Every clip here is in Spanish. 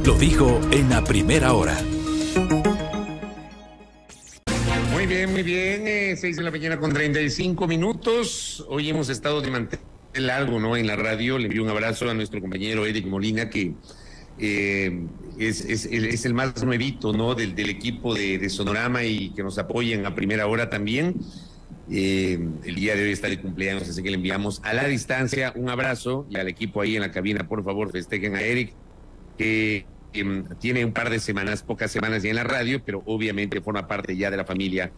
Lo dijo en la primera hora. Muy bien, 6 de la mañana con 35 minutos. Hoy hemos estado de mantener largo, ¿no? En la radio. Le envío un abrazo a nuestro compañero Eric Molina, que es el más nuevito, ¿no? Del equipo de Sonorama y que nos apoya en la primera hora también. El día de hoy está de cumpleaños, así que le enviamos a la distancia un abrazo, y al equipo ahí en la cabina, por favor, festejen a Eric, que tiene un par de semanas, pocas semanas ya en la radio, pero obviamente forma parte ya de la familia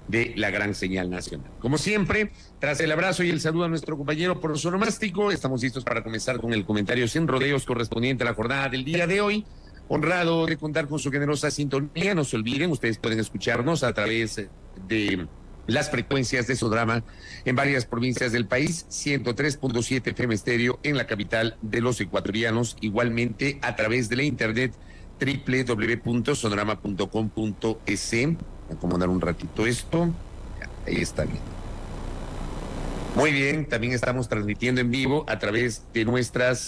de la gran señal nacional. Como siempre, tras el abrazo y el saludo a nuestro compañero por Sonomástico, estamos listos para comenzar con el comentario sin rodeos correspondiente a la jornada del día de hoy. Honrado de contar con su generosa sintonía. No se olviden, ustedes pueden escucharnos a través de las frecuencias de Sonorama en varias provincias del país, 103.7 FM estéreo en la capital de los ecuatorianos, igualmente a través de la internet www.sonorama.com.es. Voy a acomodar un ratito esto, ahí está bien. Muy bien, también estamos transmitiendo en vivo a través de nuestras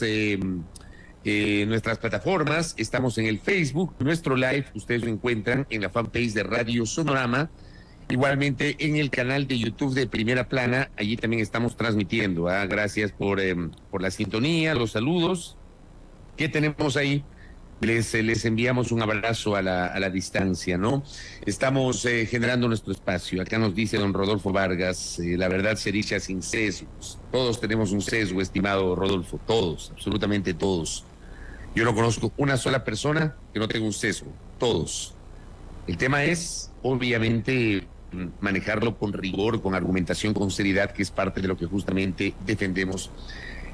plataformas. Estamos en el Facebook, nuestro live, ustedes lo encuentran en la fanpage de Radio Sonorama. Igualmente en el canal de YouTube de Primera Plana, allí también estamos transmitiendo. Gracias por la sintonía, los saludos que tenemos ahí. Les enviamos un abrazo a la distancia, ¿no? Estamos generando nuestro espacio. Acá nos dice don Rodolfo Vargas, la verdad se dice sin sesgos. Todos tenemos un sesgo, estimado Rodolfo, todos, absolutamente todos. Yo no conozco una sola persona que no tenga un sesgo, todos. El tema es, obviamente, manejarlo con rigor, con argumentación, con seriedad, que es parte de lo que justamente defendemos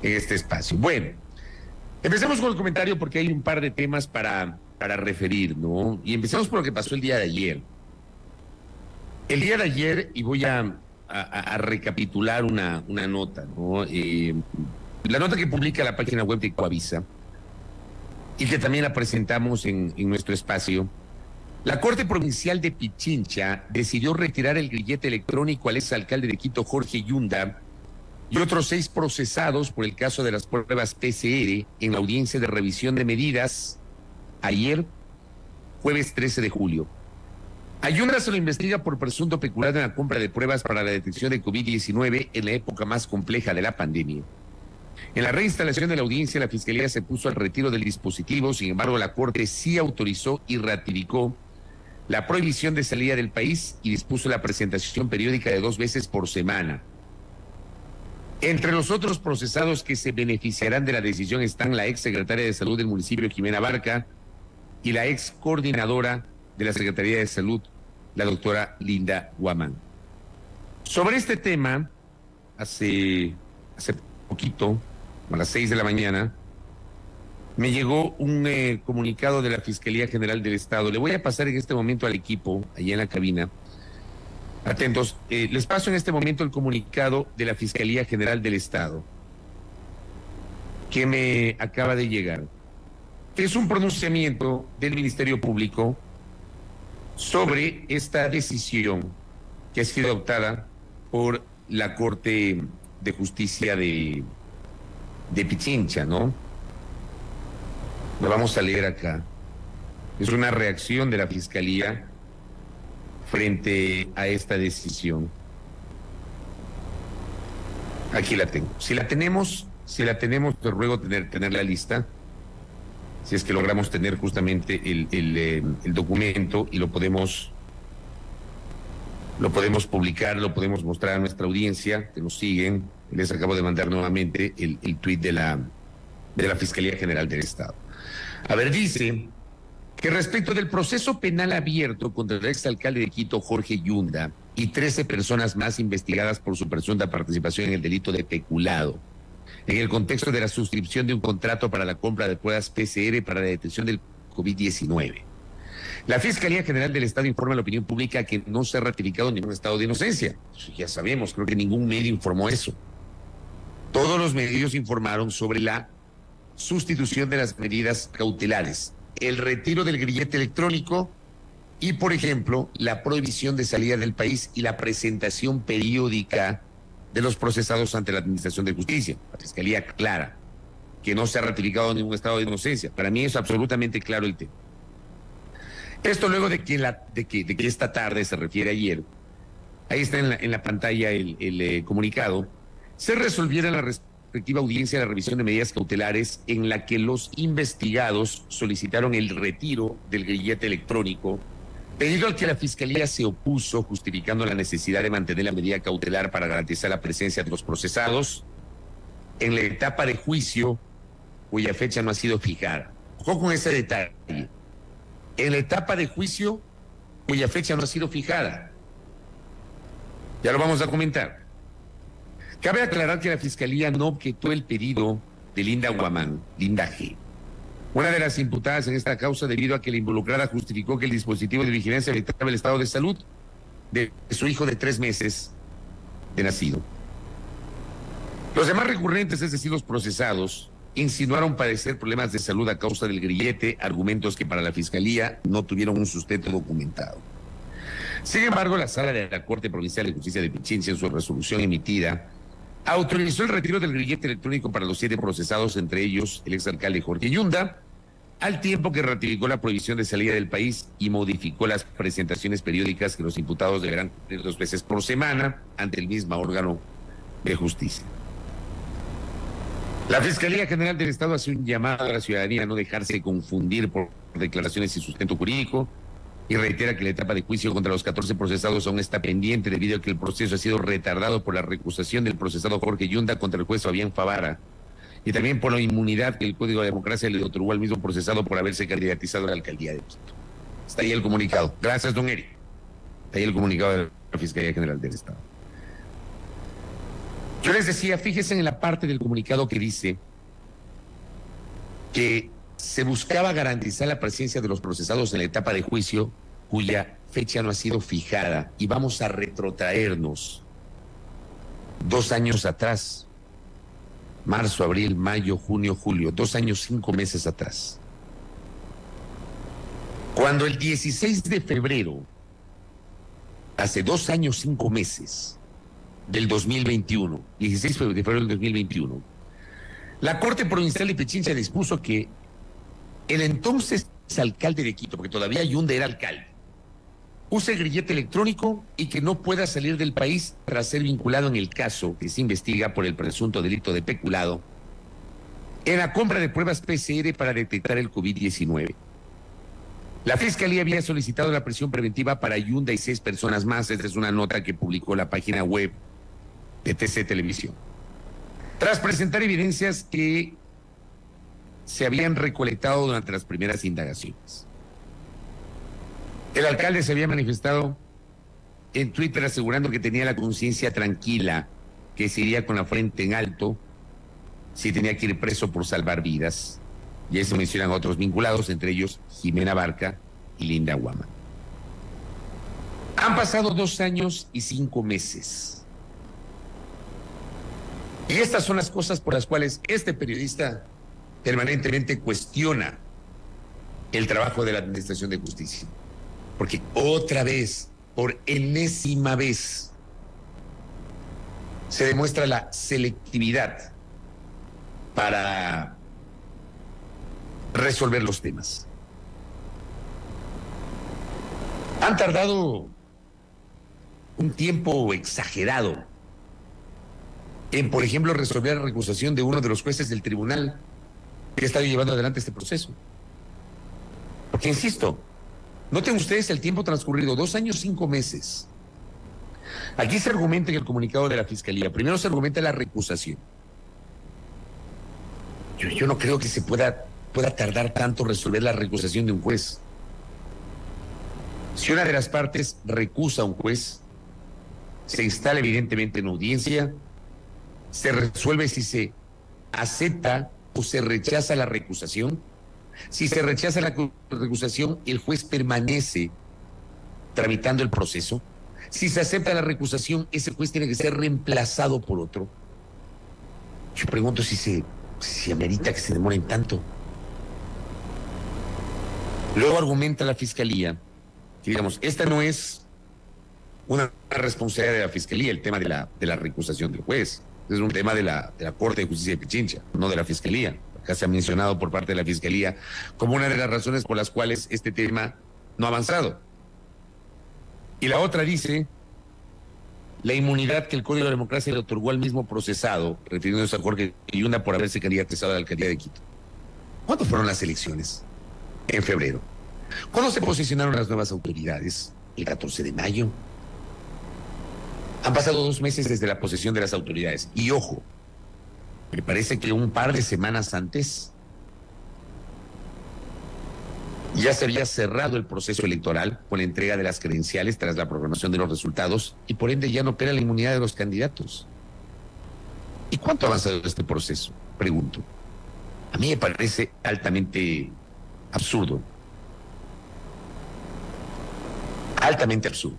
en este espacio. Bueno, empecemos con el comentario porque hay un par de temas para referir, ¿no? Y empecemos por lo que pasó el día de ayer. El día de ayer, y voy a recapitular una nota, ¿no? La nota que publica la página web de Coavisa y que también la presentamos en nuestro espacio. La Corte Provincial de Pichincha decidió retirar el grillete electrónico al exalcalde de Quito, Jorge Yunda, y otros 6 procesados por el caso de las pruebas PCR en la audiencia de revisión de medidas ayer, jueves 13 de julio. A Yunda se lo investiga por presunto peculado en la compra de pruebas para la detección de COVID-19 en la época más compleja de la pandemia. En la reinstalación de la audiencia, la Fiscalía se puso al retiro del dispositivo. Sin embargo, la Corte sí autorizó y ratificó la prohibición de salida del país y dispuso la presentación periódica de 2 veces por semana. Entre los otros procesados que se beneficiarán de la decisión están la ex secretaria de Salud del municipio, Jimena Barca, y la ex coordinadora de la Secretaría de Salud, la doctora Linda Guamán. Sobre este tema, hace poquito, a las 6 de la mañana, me llegó un comunicado de la Fiscalía General del Estado. Le voy a pasar en este momento al equipo, allá en la cabina. Atentos, les paso en este momento el comunicado de la Fiscalía General del Estado, que me acaba de llegar. Es un pronunciamiento del Ministerio Público sobre esta decisión que ha sido adoptada por la Corte de Justicia de Pichincha, ¿no? Lo vamos a leer acá. Es una reacción de la Fiscalía frente a esta decisión. Aquí la tengo. Si la tenemos, te ruego tenerla lista. Si es que logramos tener justamente el documento y lo podemos publicar, lo podemos mostrar a nuestra audiencia que nos siguen. Les acabo de mandar nuevamente el tuit de la Fiscalía General del Estado. A ver, dice que respecto del proceso penal abierto contra el exalcalde de Quito, Jorge Yunda, y 13 personas más investigadas por su presunta participación en el delito de peculado, en el contexto de la suscripción de un contrato para la compra de pruebas PCR para la detección del COVID-19. La Fiscalía General del Estado informa a la opinión pública que no se ha ratificado ningún estado de inocencia. Ya sabemos, creo que ningún medio informó eso. Todos los medios informaron sobre la sustitución de las medidas cautelares, el retiro del grillete electrónico y, por ejemplo, la prohibición de salida del país y la presentación periódica de los procesados ante la Administración de Justicia. La Fiscalía aclara. que no se ha ratificado ningún estado de inocencia. Para mí es absolutamente claro el tema. Esto luego de que esta tarde, se refiere ayer, ahí está en la pantalla el comunicado, se resolviera en la respectiva audiencia la revisión de medidas cautelares en la que los investigados solicitaron el retiro del grillete electrónico, debido al que la Fiscalía se opuso, justificando la necesidad de mantener la medida cautelar para garantizar la presencia de los procesados en la etapa de juicio cuya fecha no ha sido fijada. Ojo con ese detalle. En la etapa de juicio cuya fecha no ha sido fijada. Ya lo vamos a comentar. Cabe aclarar que la Fiscalía no objetó el pedido de Linda Guamán, Linda G., una de las imputadas en esta causa, debido a que la involucrada justificó que el dispositivo de vigilancia afectaba el estado de salud de su hijo de 3 meses de nacido. Los demás recurrentes, es decir, los procesados, insinuaron padecer problemas de salud a causa del grillete, argumentos que para la Fiscalía no tuvieron un sustento documentado. Sin embargo, la Sala de la Corte Provincial de Justicia de Pichincha, en su resolución emitida, autorizó el retiro del grillete electrónico para los 7 procesados, entre ellos el exalcalde Jorge Yunda, al tiempo que ratificó la prohibición de salida del país y modificó las presentaciones periódicas que los imputados deberán cumplir 2 veces por semana ante el mismo órgano de justicia. La Fiscalía General del Estado hace un llamado a la ciudadanía a no dejarse confundir por declaraciones sin sustento jurídico y reitera que la etapa de juicio contra los 14 procesados aún está pendiente debido a que el proceso ha sido retardado por la recusación del procesado Jorge Yunda contra el juez Fabián Favara y también por la inmunidad que el Código de Democracia le otorgó al mismo procesado por haberse candidatizado a la alcaldía de Quito. Está ahí el comunicado. Gracias, don Eric. Está ahí el comunicado de la Fiscalía General del Estado. Yo les decía, fíjense en la parte del comunicado que dice que se buscaba garantizar la presencia de los procesados en la etapa de juicio cuya fecha no ha sido fijada, y vamos a retrotraernos 2 años atrás, marzo, abril, mayo, junio, julio, 2 años, 5 meses atrás. Cuando el 16 de febrero, hace 2 años, 5 meses del 2021, 16 de febrero del 2021, la Corte Provincial de Pichincha dispuso que el entonces alcalde de Quito, porque todavía Yunda era alcalde, use el grillete electrónico y que no pueda salir del país tras ser vinculado en el caso que se investiga por el presunto delito de peculado en la compra de pruebas PCR para detectar el COVID-19. La Fiscalía había solicitado la prisión preventiva para Yunda y 6 personas más. Esta es una nota que publicó la página web de TC Televisión. Tras presentar evidencias que se habían recolectado durante las primeras indagaciones. El alcalde se había manifestado en Twitter asegurando que tenía la conciencia tranquila, que se iría con la frente en alto si tenía que ir preso por salvar vidas. Y ahí se mencionan otros vinculados, entre ellos Jimena Barca y Linda Guamán. Han pasado 2 años y 5 meses. Y estas son las cosas por las cuales este periodista permanentemente cuestiona el trabajo de la Administración de Justicia. Porque otra vez, por enésima vez, se demuestra la selectividad para resolver los temas. Han tardado un tiempo exagerado en, por ejemplo, resolver la recusación de uno de los jueces del tribunal que está llevando adelante este proceso. Porque, insisto, noten ustedes el tiempo transcurrido, 2 años, 5 meses. Aquí se argumenta en el comunicado de la Fiscalía. Primero se argumenta la recusación. Yo no creo que se pueda tardar tanto resolver la recusación de un juez. Si una de las partes recusa a un juez, se instala evidentemente en audiencia, se resuelve si se acepta o se rechaza la recusación. Si se rechaza la recusación, el juez permanece tramitando el proceso. Si se acepta la recusación, ese juez tiene que ser reemplazado por otro. Yo pregunto si amerita que se demoren tanto. Luego argumenta la Fiscalía que, digamos, esta no es una responsabilidad de la Fiscalía, el tema de la recusación del juez. Es un tema de la Corte de Justicia de Pichincha, no de la Fiscalía. acá se ha mencionado por parte de la Fiscalía, como una de las razones por las cuales este tema no ha avanzado. Y la otra dice, la inmunidad que el Código de Democracia le otorgó al mismo procesado, refiriéndose a Jorge Yunda por haberse candidatizado a la alcaldía de Quito. ¿Cuándo fueron las elecciones? En febrero. ¿Cuándo se posicionaron las nuevas autoridades? El 14 de mayo. Han pasado 2 meses desde la posesión de las autoridades. Y ojo, me parece que un par de semanas antes ya se había cerrado el proceso electoral con la entrega de las credenciales tras la programación de los resultados y por ende ya no opera la inmunidad de los candidatos. ¿Y cuánto ha avanzado este proceso? Pregunto. A mí me parece altamente absurdo. Altamente absurdo.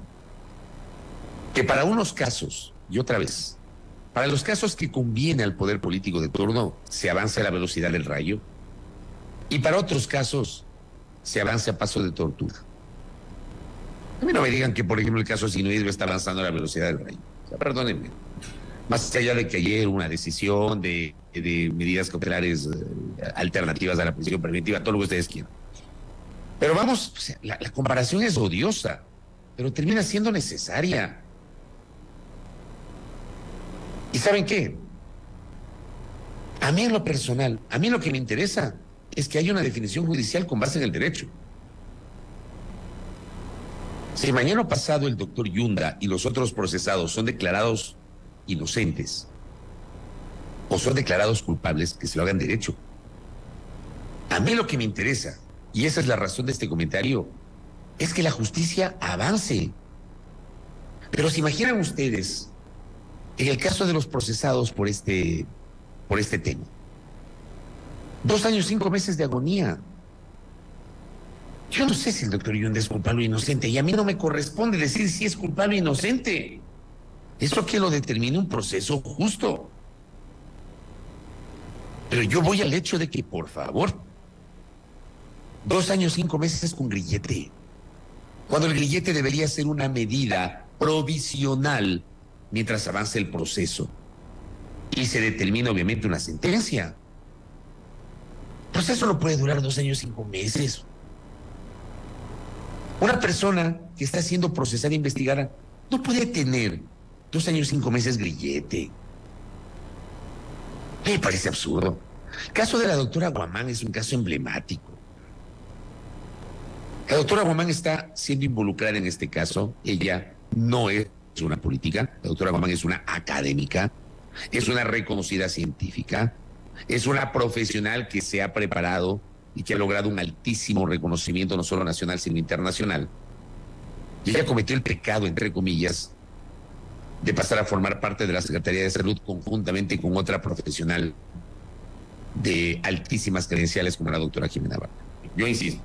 Que para unos casos, y otra vez, para los casos que conviene al poder político de turno, se avance a la velocidad del rayo, y para otros casos se avance a paso de tortuga. A mí no me digan que, por ejemplo, el caso Sinuhidro está avanzando a la velocidad del rayo. O sea, perdónenme. Más allá de que ayer una decisión de medidas cautelares alternativas a la prisión preventiva, todo lo que ustedes quieran. Pero vamos, o sea, la comparación es odiosa, pero termina siendo necesaria. ¿Y saben qué? A mí en lo personal, a mí lo que me interesa es que haya una definición judicial con base en el derecho. Si mañana pasado el doctor Yunda y los otros procesados son declarados inocentes o son declarados culpables, que se lo hagan derecho. A mí lo que me interesa, y esa es la razón de este comentario, es que la justicia avance. Pero se imaginan ustedes, en el caso de los procesados por este tema, 2 años, 5 meses de agonía. Yo no sé si el doctor Yunda es culpable o inocente, y a mí no me corresponde decir si es culpable o inocente. Eso que lo determine un proceso justo. Pero yo voy al hecho de que, por favor, 2 años, 5 meses con grillete, cuando el grillete debería ser una medida provisional mientras avance el proceso y se determina obviamente una sentencia. El proceso no puede durar 2 años, 5 meses. Una persona que está siendo procesada e investigada no puede tener 2 años, 5 meses grillete. Me parece absurdo. El caso de la doctora Guamán es un caso emblemático. La doctora Guamán está siendo involucrada en este caso. Ella no es una política. La doctora Guamán es una académica, es una reconocida científica, es una profesional que se ha preparado y que ha logrado un altísimo reconocimiento no solo nacional sino internacional. Y ella cometió el pecado, entre comillas, de pasar a formar parte de la Secretaría de Salud conjuntamente con otra profesional de altísimas credenciales como la doctora Jimena Barca. Yo insisto,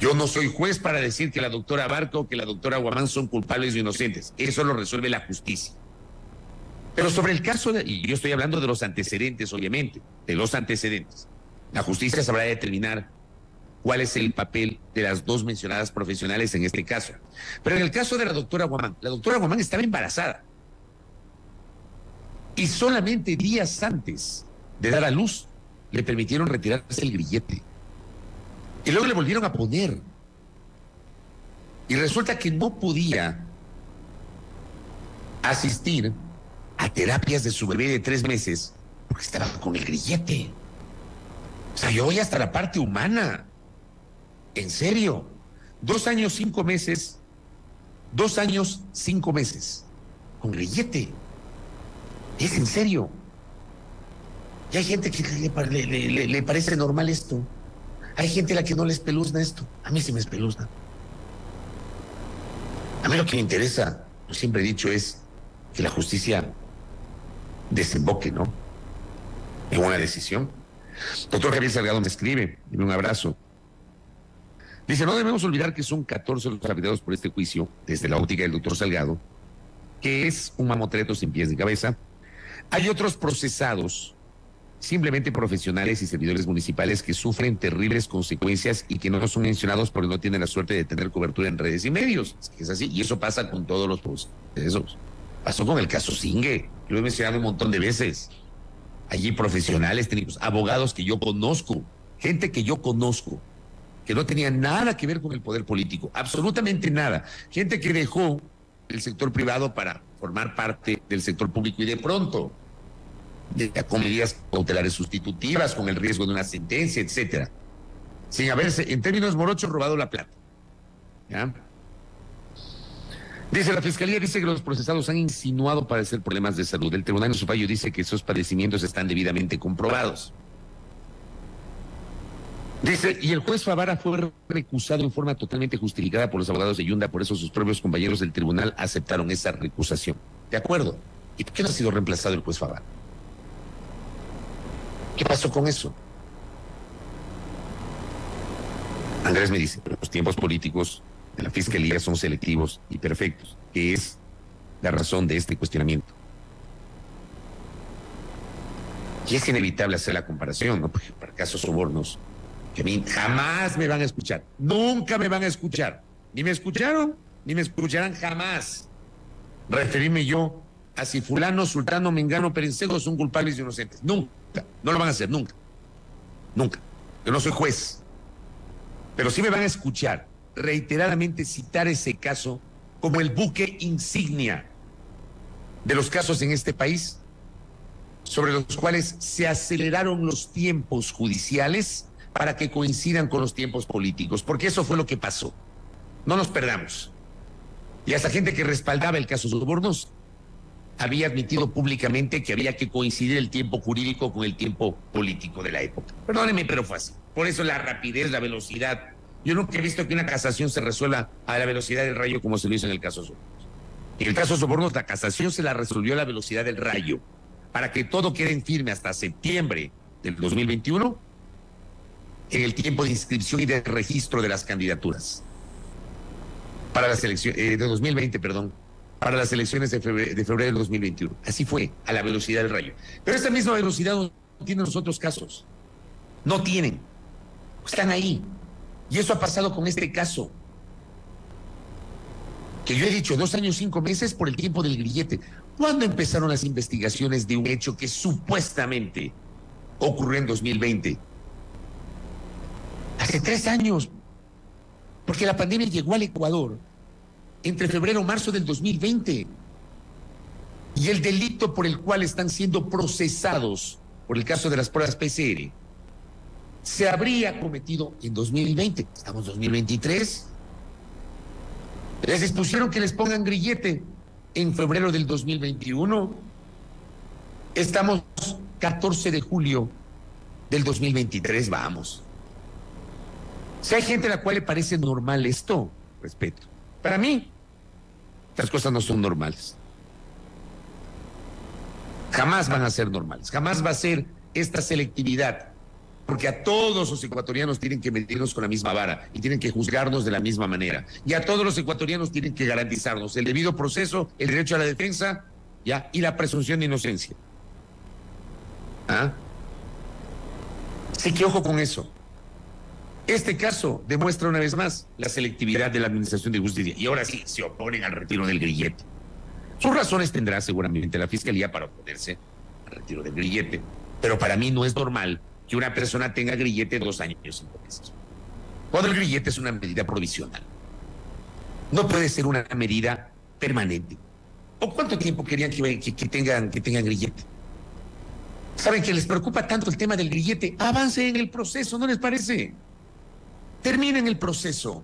yo no soy juez para decir que la doctora Barca o que la doctora Guamán son culpables o inocentes. Eso lo resuelve la justicia. Pero sobre el caso, y yo estoy hablando de los antecedentes, obviamente, de los antecedentes. La justicia sabrá determinar cuál es el papel de las 2 mencionadas profesionales en este caso. Pero en el caso de la doctora Guamán estaba embarazada. Y solamente días antes de dar a luz le permitieron retirarse el grillete. Y luego le volvieron a poner. Y resulta que no podía asistir a terapias de su bebé de 3 meses porque estaba con el grillete. O sea, yo voy hasta la parte humana. En serio. 2 años, 5 meses. 2 años, 5 meses. Con grillete. Es en serio. Y hay gente que le parece normal esto. Hay gente a la que no le espeluzna esto. A mí sí me espeluzna. A mí lo que me interesa, yo siempre he dicho, es que la justicia desemboque, ¿no?, en una decisión. Doctor Javier Salgado me escribe, dime un abrazo. Dice, no debemos olvidar que son 14 los afectados por este juicio, desde la óptica del doctor Salgado, que es un mamotreto sin pies ni cabeza. Hay otros procesados, simplemente profesionales y servidores municipales que sufren terribles consecuencias y que no son mencionados porque no tienen la suerte de tener cobertura en redes y medios. Es así, y eso pasa con todos los procesos. Pasó con el caso Singue, lo he mencionado un montón de veces. allí profesionales técnicos, abogados que yo conozco, gente que yo conozco, que no tenía nada que ver con el poder político, absolutamente nada. Gente que dejó el sector privado para formar parte del sector público y de pronto, con medidas cautelares sustitutivas, con el riesgo de una sentencia, etcétera, sin haberse, en términos morochos, robado la plata. ¿Ya? Dice, la Fiscalía dice que los procesados han insinuado padecer problemas de salud. El tribunal en su fallo dice que esos padecimientos están debidamente comprobados. Dice, y el juez Favara fue recusado en forma totalmente justificada por los abogados de Yunda, por eso sus propios compañeros del tribunal aceptaron esa recusación. ¿De acuerdo? ¿Y por qué no ha sido reemplazado el juez Favara? ¿Qué pasó con eso? Andrés me dice, los tiempos políticos de la Fiscalía son selectivos y perfectos, que es la razón de este cuestionamiento. Y es inevitable hacer la comparación, ¿no? Porque para casos sobornos, que a mí jamás me van a escuchar, nunca me van a escuchar, ni me escucharon, ni me escucharán jamás referirme yo a si fulano, sultano, mengano, perencejo son culpables y inocentes. Nunca, no lo van a hacer, nunca, nunca. Yo no soy juez, pero sí me van a escuchar reiteradamente citar ese caso como el buque insignia de los casos en este país sobre los cuales se aceleraron los tiempos judiciales para que coincidan con los tiempos políticos, porque eso fue lo que pasó. No nos perdamos. Y hasta gente que respaldaba el caso Sobornos había admitido públicamente que había que coincidir el tiempo jurídico con el tiempo político de la época. Perdónenme, pero fue así. Por eso la rapidez, la velocidad. Yo nunca he visto que una casación se resuelva a la velocidad del rayo como se lo hizo en el caso Sobornos. En el caso Sobornos, la casación se la resolvió a la velocidad del rayo, para que todo quede en firme hasta septiembre del 2021, en el tiempo de inscripción y de registro de las candidaturas. Para las elecciones, de 2020, perdón, para las elecciones de febrero del 2021. Así fue, a la velocidad del rayo. Pero esta misma velocidad no tienen los otros casos. No tienen. Están ahí. Y eso ha pasado con este caso. Que yo he dicho, 2 años, 5 meses por el tiempo del grillete. ¿Cuándo empezaron las investigaciones de un hecho que supuestamente ocurrió en 2020? Hace 3 años. Porque la pandemia llegó al Ecuador entre febrero y marzo del 2020. Y el delito por el cual están siendo procesados por el caso de las pruebas PCR se habría cometido en 2020. Estamos en 2023. Les dispusieron que les pongan grillete en febrero del 2021. Estamos 14 de julio del 2023, vamos. Si hay gente a la cual le parece normal esto, respeto. Para mí, las cosas no son normales. Jamás van a ser normales, jamás va a ser esta selectividad, porque a todos los ecuatorianos tienen que medirnos con la misma vara y tienen que juzgarnos de la misma manera. Y a todos los ecuatorianos tienen que garantizarnos el debido proceso, el derecho a la defensa, ¿ya? Y la presunción de inocencia. ¿Ah? Así que ojo con eso. Este caso demuestra una vez más la selectividad de la Administración de Justicia. Y ahora sí, se oponen al retiro del grillete. Sus razones tendrá seguramente la Fiscalía para oponerse al retiro del grillete. Pero para mí no es normal que una persona tenga grillete 2 años y 5 meses. Cuando el grillete es una medida provisional. No puede ser una medida permanente. ¿O cuánto tiempo querían que tengan grillete? ¿Saben que les preocupa tanto el tema del grillete? Avance en el proceso, ¿no les parece? Terminen el proceso.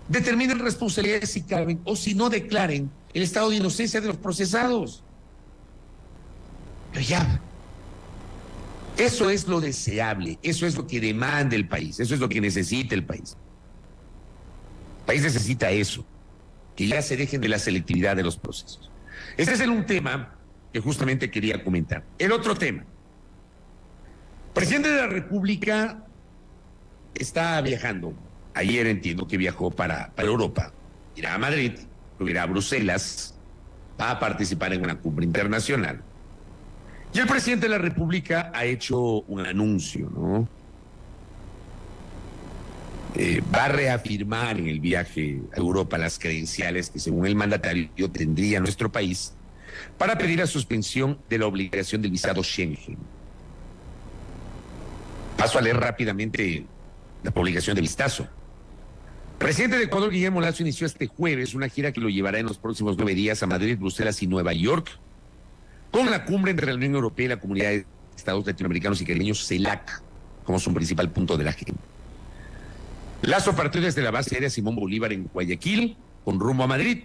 Determinen responsabilidades si caben, o si no, declaren el estado de inocencia de los procesados. Pero ya. Eso es lo deseable, eso es lo que demanda el país, eso es lo que necesita el país. El país necesita eso, que ya se dejen de la selectividad de los procesos. Ese es un tema que justamente quería comentar. El otro tema. El presidente de la República está viajando. Ayer entiendo que viajó para Europa. Irá a Madrid, luego irá a Bruselas, va a participar en una cumbre internacional. Y el presidente de la República ha hecho un anuncio, ¿no? Va a reafirmar en el viaje a Europa las credenciales que según el mandatario tendría nuestro país para pedir la suspensión de la obligación del visado Schengen. Paso a leer rápidamente la publicación de Vistazo. El presidente de Ecuador, Guillermo Lasso, inició este jueves una gira que lo llevará en los próximos 9 días a Madrid, Bruselas y Nueva York, con la cumbre entre la Unión Europea y la Comunidad de Estados Latinoamericanos y Caribeños, CELAC, como su principal punto de la agenda. Lasso partió desde la base aérea Simón Bolívar en Guayaquil, con rumbo a Madrid.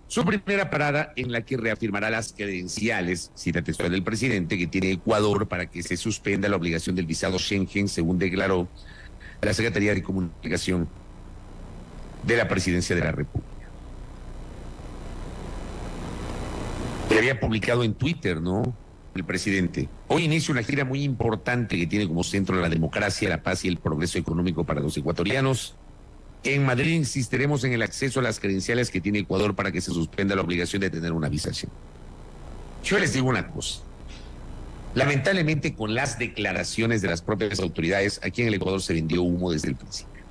Su primera parada en la que reafirmará las credenciales, cita textual del presidente, que tiene Ecuador para que se suspenda la obligación del visado Schengen, según declaró la Secretaría de Comunicación de la Presidencia de la República. Le había publicado en Twitter, ¿no?, el presidente: hoy inicia una gira muy importante que tiene como centro la democracia, la paz y el progreso económico para los ecuatorianos. En Madrid insistiremos en el acceso a las credenciales que tiene Ecuador para que se suspenda la obligación de tener una visa Schengen. Yo les digo una cosa. Lamentablemente, con las declaraciones de las propias autoridades, aquí en el Ecuador se vendió humo desde el principio.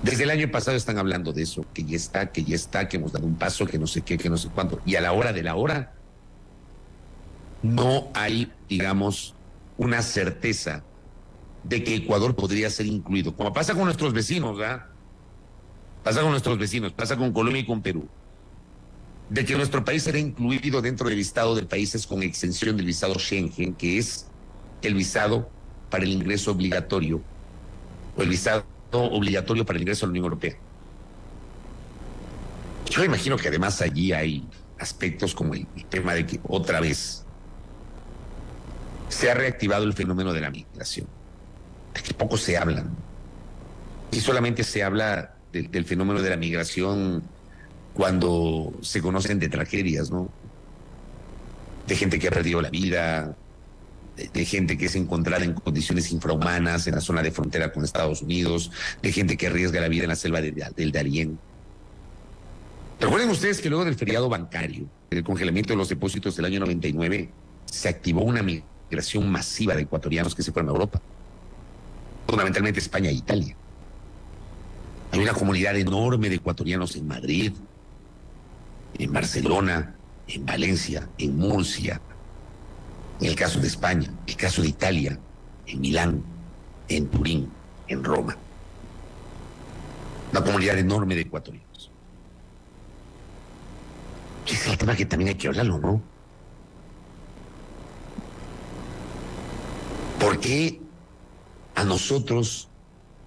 Desde el año pasado están hablando de eso, que ya está, que hemos dado un paso, que no sé qué, que no sé cuánto. Y a la hora de la hora, no hay, digamos, una certeza de que Ecuador podría ser incluido. Como pasa con nuestros vecinos, ¿verdad? Pasa con nuestros vecinos, pasa con Colombia y con Perú. De que nuestro país será incluido dentro del listado de países con exención del visado Schengen, que es el visado para el ingreso obligatorio, o el visado obligatorio para el ingreso a la Unión Europea. Yo imagino que además allí hay aspectos como el tema de que otra vez se ha reactivado el fenómeno de la migración, de que poco se habla, y solamente se habla del fenómeno de la migración cuando se conocen de tragedias, ¿no? De gente que ha perdido la vida, de gente que es encontrada en condiciones infrahumanas en la zona de frontera con Estados Unidos, de gente que arriesga la vida en la selva del Darién. Recuerden ustedes que luego del feriado bancario, del congelamiento de los depósitos del año 99, se activó una migración masiva de ecuatorianos que se fueron a Europa, fundamentalmente España e Italia. Hay una comunidad enorme de ecuatorianos en Madrid, en Barcelona, en Valencia, en Murcia, en el caso de España, en el caso de Italia, en Milán, en Turín, en Roma. Una comunidad enorme de ecuatorianos. Ese es el tema que también hay que hablarlo, ¿no? ¿Por qué a nosotros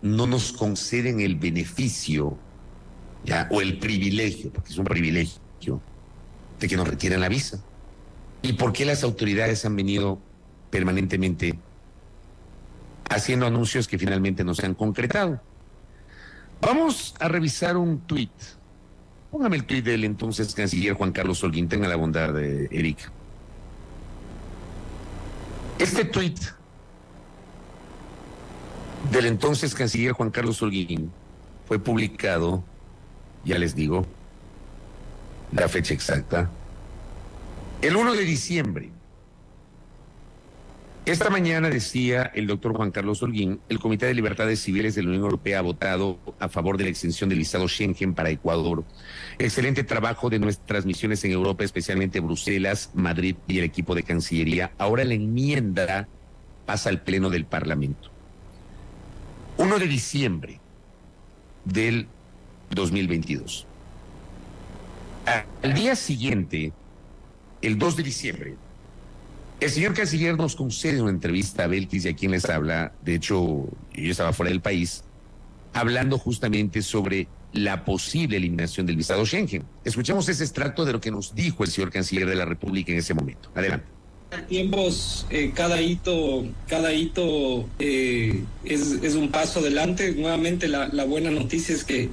no nos conceden el beneficio, ya, o el privilegio, porque es un privilegio, de que nos retiren la visa? ¿Y por qué las autoridades han venido permanentemente haciendo anuncios que finalmente no se han concretado? Vamos a revisar un tuit. Póngame el tuit del entonces canciller Juan Carlos Holguín. Tenga la bondad, Eric. Este tuit del entonces canciller Juan Carlos Holguín fue publicado, ya les digo la fecha exacta, el 1 de diciembre. Esta mañana, decía el doctor Juan Carlos Holguín, el Comité de Libertades Civiles de la Unión Europea ha votado a favor de la exención del visado Schengen para Ecuador. Excelente trabajo de nuestras misiones en Europa, especialmente Bruselas, Madrid y el equipo de Cancillería. Ahora la enmienda pasa al Pleno del Parlamento. 1 de diciembre del 2022. Al día siguiente, el 2 de diciembre, el señor canciller nos concede una entrevista a Belkis, y a quien les habla. De hecho, yo estaba fuera del país, hablando justamente sobre la posible eliminación del visado Schengen. Escuchamos ese extracto de lo que nos dijo el señor canciller de la República en ese momento. Adelante. Tiempos, cada hito es un paso adelante. Nuevamente la buena noticia es que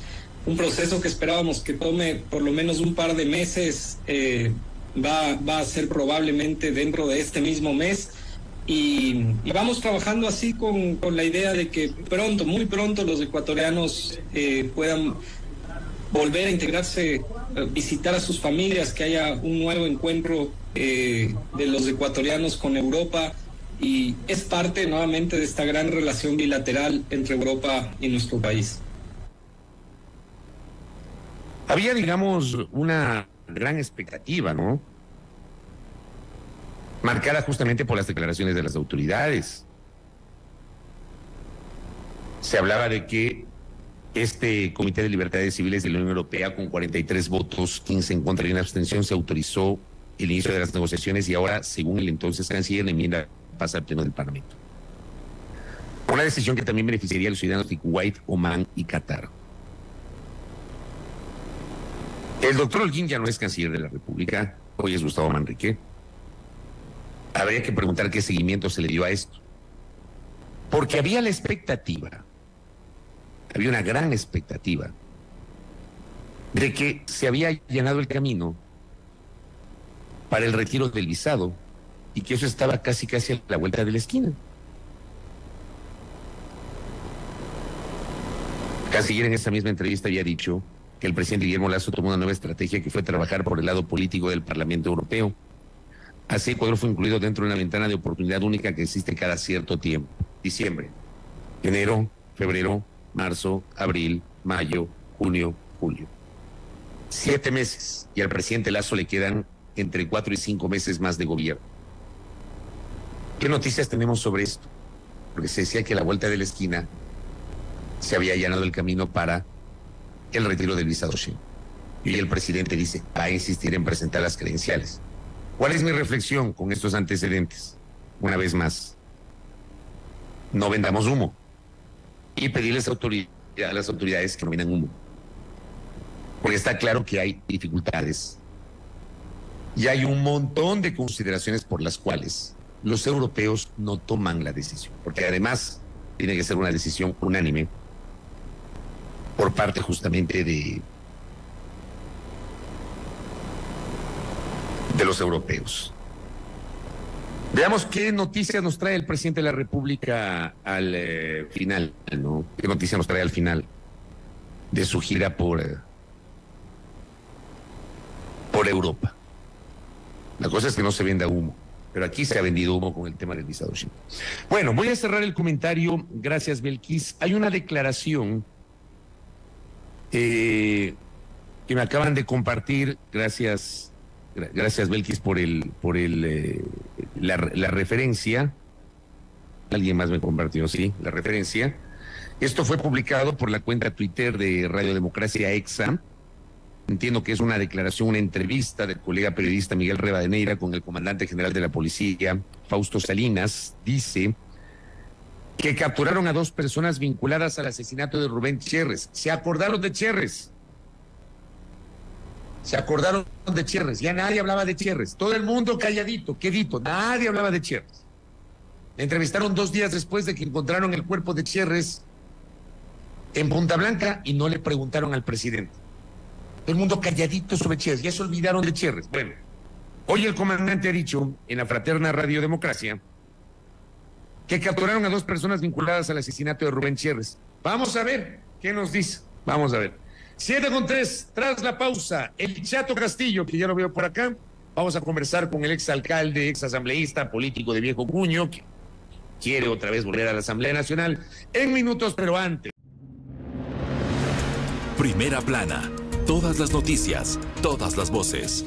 un proceso que esperábamos que tome por lo menos un par de meses va a ser probablemente dentro de este mismo mes, y vamos trabajando así con la idea de que pronto, muy pronto, los ecuatorianos puedan volver a integrarse, visitar a sus familias, que haya un nuevo encuentro de los ecuatorianos con Europa, y es parte nuevamente de esta gran relación bilateral entre Europa y nuestro país. Había, digamos, una gran expectativa, ¿no?, marcada justamente por las declaraciones de las autoridades. Se hablaba de que este Comité de Libertades Civiles de la Unión Europea, con 43 votos, 15 en contra y una abstención, se autorizó el inicio de las negociaciones y ahora, según el entonces canciller, la enmienda pasa al Pleno del Parlamento. Una decisión que también beneficiaría a los ciudadanos de Kuwait, Omán y Qatar. El doctor Holguín ya no es canciller de la República, hoy es Gustavo Manrique. Habría que preguntar qué seguimiento se le dio a esto. Porque había la expectativa, había una gran expectativa, de que se había allanado el camino para el retiro del visado y que eso estaba casi a la vuelta de la esquina. El canciller en esa misma entrevista había dicho que el presidente Guillermo Lasso tomó una nueva estrategia que fue trabajar por el lado político del Parlamento Europeo. Así Ecuador fue incluido dentro de una ventana de oportunidad única que existe cada cierto tiempo. Diciembre, enero, febrero, marzo, abril, mayo, junio, julio. 7 meses y al presidente Lasso le quedan entre 4 y 5 meses más de gobierno. ¿Qué noticias tenemos sobre esto? Porque se decía que a la vuelta de la esquina se había allanado el camino para el retiro del visado Schengen. Y el presidente dice, va a insistir en presentar las credenciales. ¿Cuál es mi reflexión con estos antecedentes? Una vez más, no vendamos humo y pedirles a las autoridades que no vendan humo. Porque está claro que hay dificultades y hay un montón de consideraciones por las cuales los europeos no toman la decisión. Porque además tiene que ser una decisión unánime por parte justamente de los europeos. Veamos qué noticias nos trae el presidente de la República al final, ¿no? ¿Qué noticia nos trae al final de su gira por Europa? La cosa es que no se venda humo, pero aquí se ha vendido humo con el tema del visado Schengen. Bueno, voy a cerrar el comentario. Gracias, Belkis. Hay una declaración que me acaban de compartir. Gracias, Belkis, por la referencia. Alguien más me compartió, sí, la referencia. Esto fue publicado por la cuenta Twitter de Radio Democracia EXA. Entiendo que es una declaración, una entrevista del colega periodista Miguel Rivadeneira con el comandante general de la policía, Fausto Salinas. Dice que capturaron a 2 personas vinculadas al asesinato de Rubén Cherres. Se acordaron de Cherres. Ya nadie hablaba de Cherres. Todo el mundo calladito, quedito. Nadie hablaba de Cherres. Le entrevistaron 2 días después de que encontraron el cuerpo de Cherres en Punta Blanca y no le preguntaron al presidente. Todo el mundo calladito sobre Cherres. Ya se olvidaron de Cherres. Bueno, hoy el comandante ha dicho en la fraterna Radio Democracia que capturaron a 2 personas vinculadas al asesinato de Rubén Cherres. Vamos a ver qué nos dice. Vamos a ver. 7:03, tras la pausa, el Chato Castillo, que ya lo veo por acá. Vamos a conversar con el exalcalde, exasambleísta, político de viejo cuño, que quiere otra vez volver a la Asamblea Nacional en minutos, pero antes. Primera plana. Todas las noticias, todas las voces.